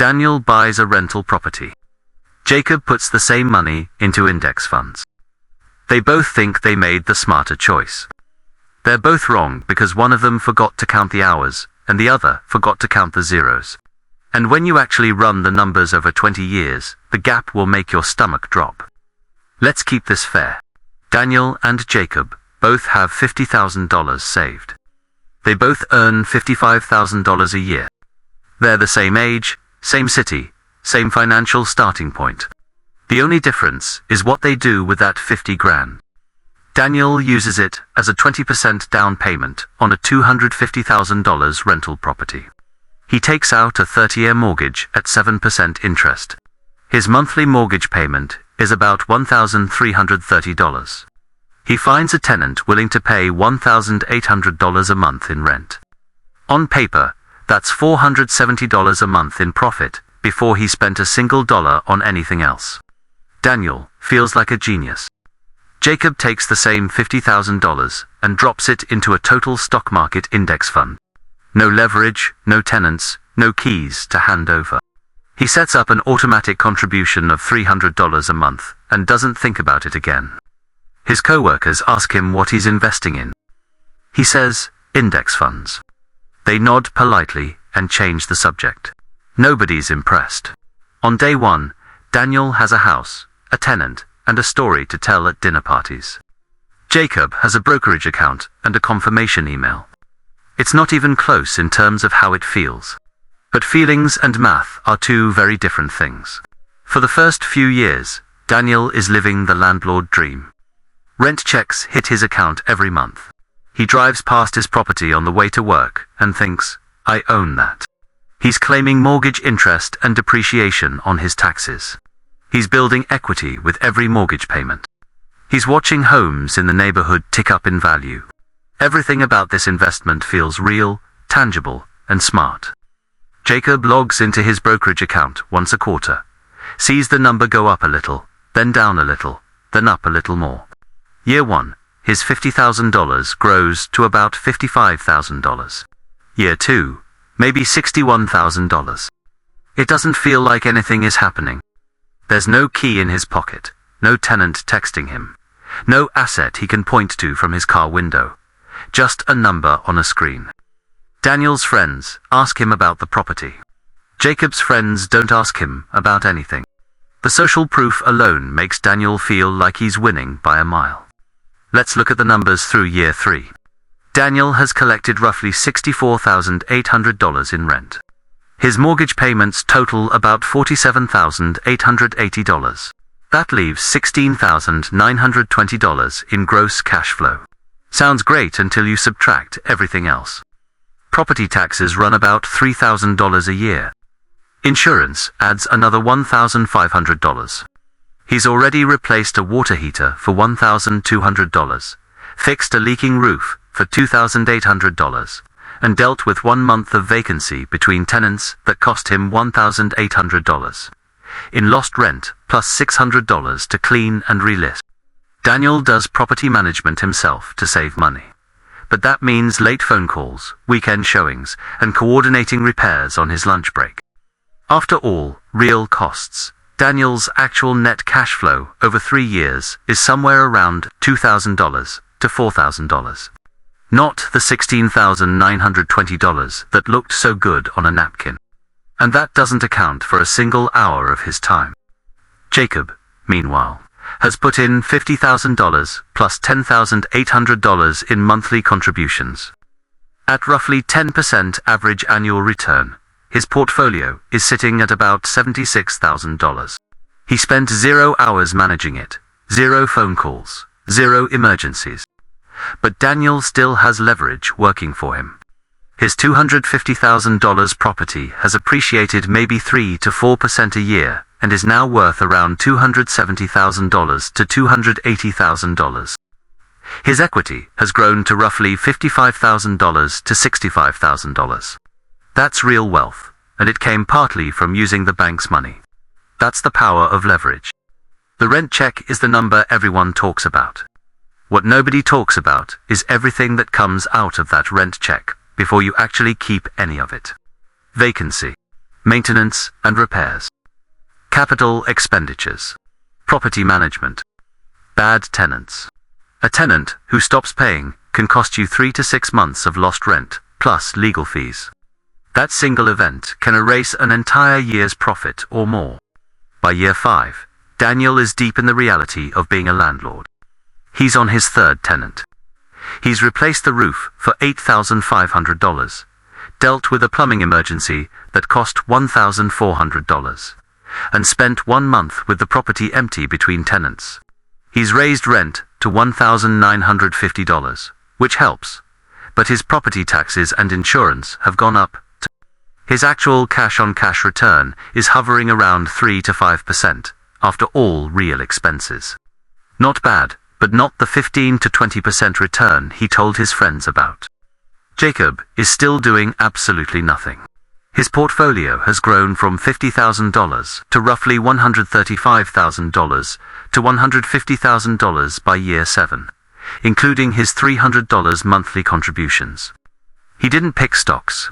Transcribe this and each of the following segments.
Daniel buys a rental property. Jacob puts the same money into index funds. They both think they made the smarter choice. They're both wrong because one of them forgot to count the hours, and the other forgot to count the zeros. And when you actually run the numbers over 20 years, the gap will make your stomach drop. Let's keep this fair. Daniel and Jacob both have $50,000 saved. They both earn $55,000 a year. They're the same age, same city, same financial starting point. The only difference is what they do with that 50 grand. Daniel uses it as a 20% down payment on a $250,000 rental property. He takes out a 30-year mortgage at 7% interest. His monthly mortgage payment is about $1,330. He finds a tenant willing to pay $1,800 a month in rent. On paper, that's $470 a month in profit before he spent a single dollar on anything else. Daniel feels like a genius. Jacob takes the same $50,000 and drops it into a total stock market index fund. No leverage, no tenants, no keys to hand over. He sets up an automatic contribution of $300 a month and doesn't think about it again. His co-workers ask him what he's investing in. He says, index funds. They nod politely and change the subject. Nobody's impressed. On day one, Daniel has a house, a tenant, and a story to tell at dinner parties. Jacob has a brokerage account and a confirmation email. It's not even close in terms of how it feels. But feelings and math are two very different things. For the first few years, Daniel is living the landlord dream. Rent checks hit his account every month. He drives past his property on the way to work and thinks, I own that. He's claiming mortgage interest and depreciation on his taxes. He's building equity with every mortgage payment. He's watching homes in the neighborhood tick up in value. Everything about this investment feels real, tangible, and smart. Jacob logs into his brokerage account once a quarter, sees the number go up a little, then down a little, then up a little more. Year one, his $50,000 grows to about $55,000. Year two, maybe $61,000. It doesn't feel like anything is happening. There's no key in his pocket, no tenant texting him, no asset he can point to from his car window, just a number on a screen. Daniel's friends ask him about the property. Jacob's friends don't ask him about anything. The social proof alone makes Daniel feel like he's winning by a mile. Let's look at the numbers through year three. Daniel has collected roughly $64,800 in rent. His mortgage payments total about $47,880. That leaves $16,920 in gross cash flow. Sounds great until you subtract everything else. Property taxes run about $3,000 a year. Insurance adds another $1,500. He's already replaced a water heater for $1,200, fixed a leaking roof for $2,800, and dealt with 1 month of vacancy between tenants that cost him $1,800. In lost rent, plus $600 to clean and relist. Daniel does property management himself to save money. But that means late phone calls, weekend showings, and coordinating repairs on his lunch break. After all, real costs, Daniel's actual net cash flow over 3 years is somewhere around $2,000 to $4,000. Not the $16,920 that looked so good on a napkin. And that doesn't account for a single hour of his time. Jacob, meanwhile, has put in $50,000 plus $10,800 in monthly contributions. At roughly 10% average annual return, his portfolio is sitting at about $76,000. He spent 0 hours managing it, 0 phone calls, 0 emergencies. But Daniel still has leverage working for him. His $250,000 property has appreciated maybe 3 to 4% a year and is now worth around $270,000 to $280,000. His equity has grown to roughly $55,000 to $65,000. That's real wealth, and it came partly from using the bank's money. That's the power of leverage. The rent check is the number everyone talks about. What nobody talks about is everything that comes out of that rent check before you actually keep any of it. Vacancy. maintenance and repairs. Capital expenditures. Property management. Bad tenants. A tenant who stops paying can cost you 3 to 6 months of lost rent, plus legal fees. That single event can erase an entire year's profit or more. By year 5, Daniel is deep in the reality of being a landlord. He's on his third tenant. He's replaced the roof for $8,500, dealt with a plumbing emergency that cost $1,400, and spent 1 month with the property empty between tenants. He's raised rent to $1,950, which helps, but his property taxes and insurance have gone up. His actual cash-on-cash return is hovering around 3 to 5% after all real expenses. Not bad, but not the 15 to 20% return he told his friends about. Jacob is still doing absolutely nothing. His portfolio has grown from $50,000 to roughly $135,000 to $150,000 by year 7, including his $300 monthly contributions. He didn't pick stocks.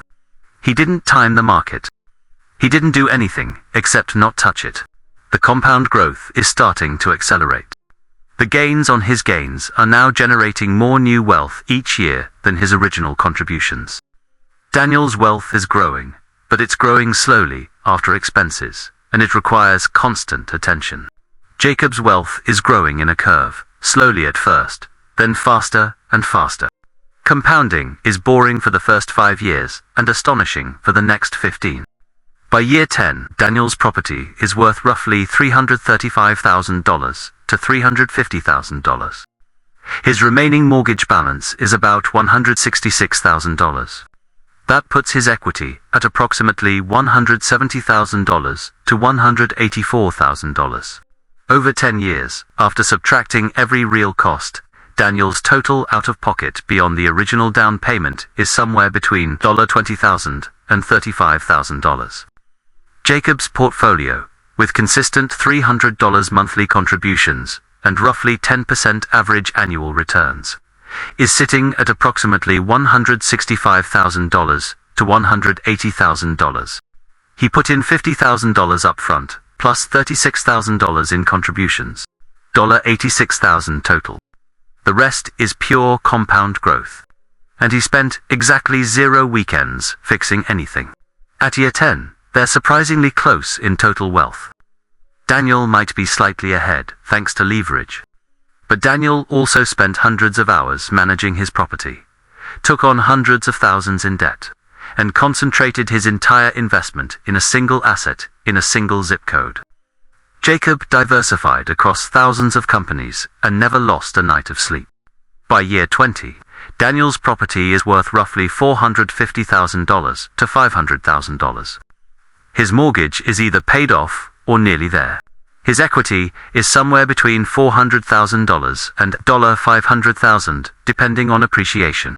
He didn't time the market. He didn't do anything except not touch it. The compound growth is starting to accelerate. The gains on his gains are now generating more new wealth each year than his original contributions. Daniel's wealth is growing, but it's growing slowly after expenses, and it requires constant attention. Jacob's wealth is growing in a curve, slowly at first, then faster and faster. Compounding is boring for the first 5 years and astonishing for the next 15. By year 10, Daniel's property is worth roughly $335,000 to $350,000. His remaining mortgage balance is about $166,000. That puts his equity at approximately $170,000 to $184,000. Over 10 years, after subtracting every real cost, Daniel's total out-of-pocket beyond the original down payment is somewhere between $20,000 and $35,000. Jacob's portfolio, with consistent $300 monthly contributions and roughly 10% average annual returns, is sitting at approximately $165,000 to $180,000. He put in $50,000 up front, plus $36,000 in contributions. $86,000 total. The rest is pure compound growth. And he spent exactly 0 weekends fixing anything. At year 10, they're surprisingly close in total wealth. Daniel might be slightly ahead, thanks to leverage. But Daniel also spent hundreds of hours managing his property, took on hundreds of thousands in debt, and concentrated his entire investment in a single asset in a single zip code. Jacob diversified across thousands of companies and never lost a night of sleep. By year 20, Daniel's property is worth roughly $450,000 to $500,000. His mortgage is either paid off or nearly there. His equity is somewhere between $400,000 and $500,000, depending on appreciation.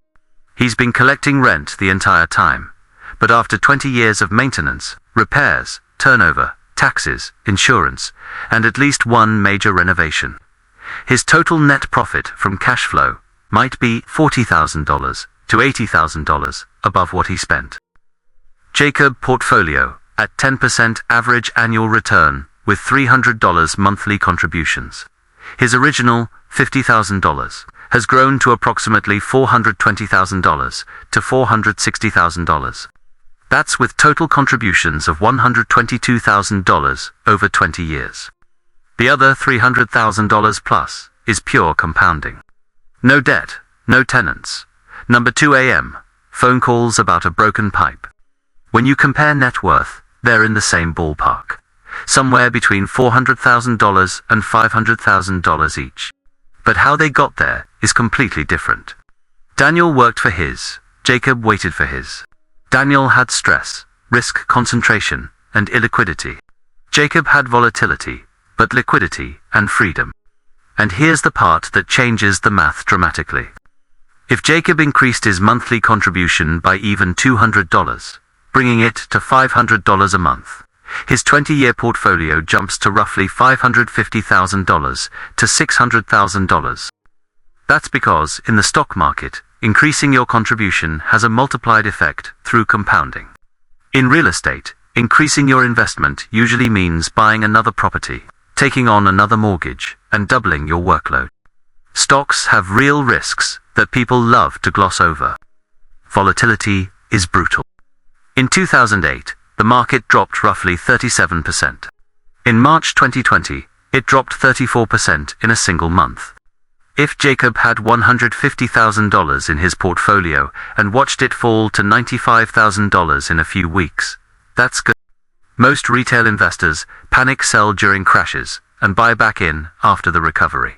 He's been collecting rent the entire time, but after 20 years of maintenance, repairs, turnover, taxes, insurance, and at least one major renovation, his total net profit from cash flow might be $40,000 to $80,000 above what he spent. Jacob portfolio at 10% average annual return with $300 monthly contributions. His original $50,000 has grown to approximately $420,000 to $460,000. That's with total contributions of $122,000 over 20 years. The other $300,000 plus is pure compounding. No debt, no tenants. Number 2 a.m. Phone calls about a broken pipe. When you compare net worth, they're in the same ballpark. Somewhere between $400,000 and $500,000 each. But how they got there is completely different. Daniel worked for his, Jacob waited for his. Daniel had stress, risk concentration, and illiquidity. Jacob had volatility, but liquidity and freedom. And here's the part that changes the math dramatically. If Jacob increased his monthly contribution by even $200, bringing it to $500 a month, his 20-year portfolio jumps to roughly $550,000 to $600,000. That's because, in the stock market, increasing your contribution has a multiplied effect through compounding. In real estate, Increasing your investment usually means buying another property, taking on another mortgage, and doubling your workload. Stocks have real risks that people love to gloss over. Volatility is brutal. In 2008, the market dropped roughly 37%. In March 2020, it dropped 34% in a single month. If Jacob had $150,000 in his portfolio and watched it fall to $95,000 in a few weeks, that's good. Most retail investors panic sell during crashes and buy back in after the recovery,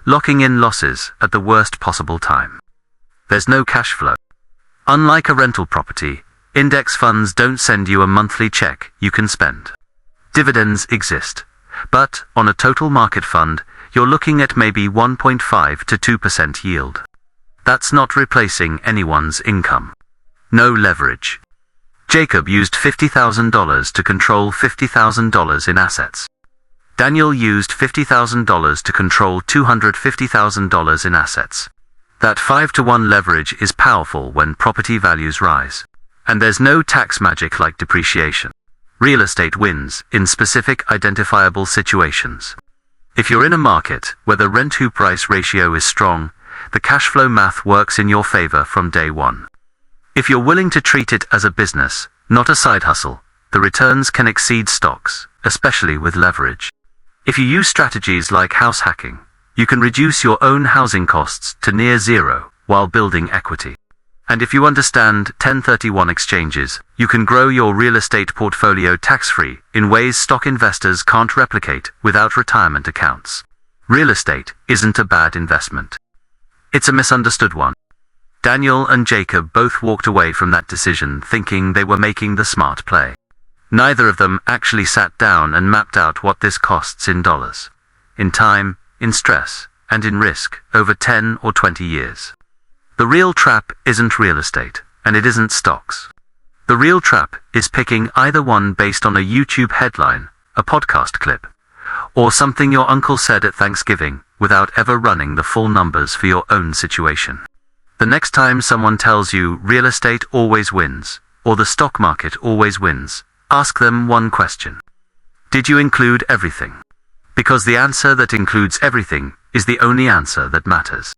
locking in losses at the worst possible time. There's no cash flow. Unlike a rental property, index funds don't send you a monthly check you can spend. Dividends exist, but on a total market fund, you're looking at maybe 1.5 to 2% yield. That's not replacing anyone's income. No leverage. Jacob used $50,000 to control $50,000 in assets. Daniel used $50,000 to control $250,000 in assets. That 5-to-1 leverage is powerful when property values rise. And there's no tax magic like depreciation. Real estate wins in specific identifiable situations. If you're in a market where the rent-to-price ratio is strong, the cash flow math works in your favor from day one. If you're willing to treat it as a business, not a side hustle, the returns can exceed stocks, especially with leverage. If you use strategies like house hacking, you can reduce your own housing costs to near zero while building equity. And if you understand 1031 exchanges, you can grow your real estate portfolio tax-free in ways stock investors can't replicate without retirement accounts. Real estate isn't a bad investment. It's a misunderstood one. Daniel and Jacob both walked away from that decision thinking they were making the smart play. Neither of them actually sat down and mapped out what this costs in dollars, in time, in stress, and in risk over 10 or 20 years. The real trap isn't real estate, and it isn't stocks. The real trap is picking either one based on a YouTube headline, a podcast clip, or something your uncle said at Thanksgiving without ever running the full numbers for your own situation. The next time someone tells you real estate always wins, or the stock market always wins, ask them one question. Did you include everything? Because the answer that includes everything is the only answer that matters.